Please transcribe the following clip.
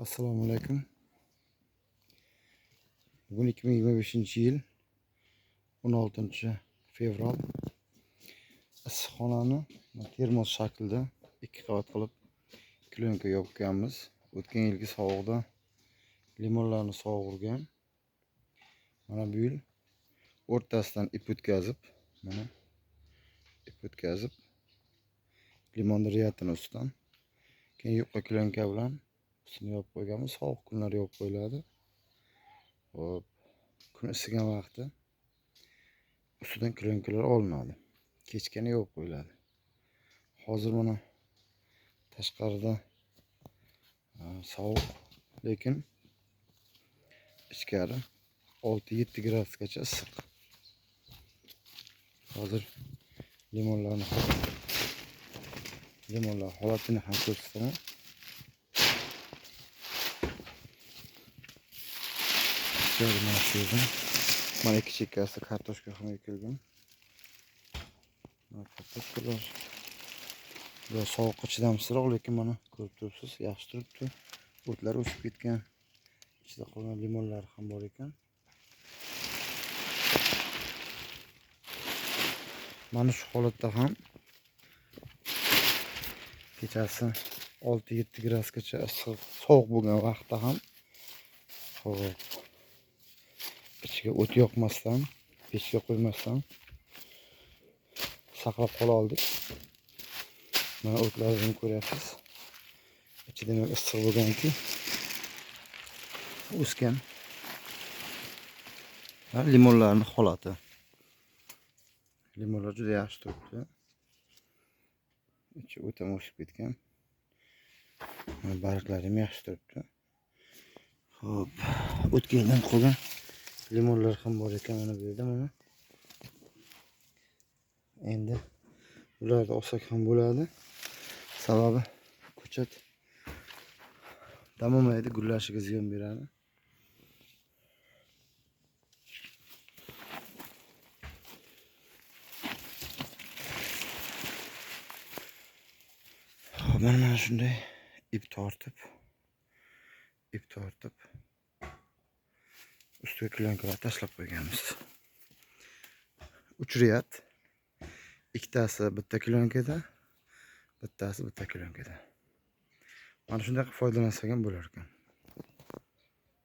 Assalomu alaykum. Bugun 2025-yil 16-fevral. Issiqxonani termos shaklida 2 qavat qilib plyonka yopganmiz. O'tgan yilgi sovuqda limonlarni sovurgan. Mana bu yil o'rtasidan ip o'tkazib, mana ip o'tkazib limonni riyatini ustidan keyin yupqa plyonka bilan ustini yopib qo'yganmiz. Sovuq kunlar yopib qo'yiladi. Hop, kun isigan vaqti ustidan plyonkalar olinadi. Kechgani yopib qo'yiladi. Hozir mana tashqarida sovuq, lekin ichkari 6-7 gradusgacha issiq. Hozir limonlar holatini ham ko'rsataman. Mana ikki chekkasi kartoshka ham ekilgan. Mana kartoshkalar biroz sovuqqa chidamsizroq, lekin mana ko'rib turibsiz, yaxshi turibdi. O'tlar o'sib ketgan. Ichida qolgan limonlar ham bor ekan. Mana shu holatda ham kechasi 6-7 gradusgacha issiq, sovuq bo'lgan vaqtda ham hop, ichiga o't yoqmasdan, pechga qo'ymasdan saqlab qola oldik. Mana o'tlarni ko'ryapsiz. Ichi demak issiq bo'lganki, o'sgan. Limonlarning holati. Limonlar juda yaxshi turibdi. Ichi o'ta o'sib ketgan. Barglari ham yaxshi turibdi. Hop, o'tgan yildan qolgan limonlar ham bor ekan mana bu yerda mana. Endi ularni olsak ham bo'ladi. Sababi ko'chat dam olmaydi, gullashiga ziyon beradi. Mana shunday ip tortib ustiga plyonkalar tashlab qo'yganmiz. 3 riyat. Ikkitasi bitta plyonkaga, bittasi bitta plyonkaga. Mana shunday foydalansak ham bo'lar ekan.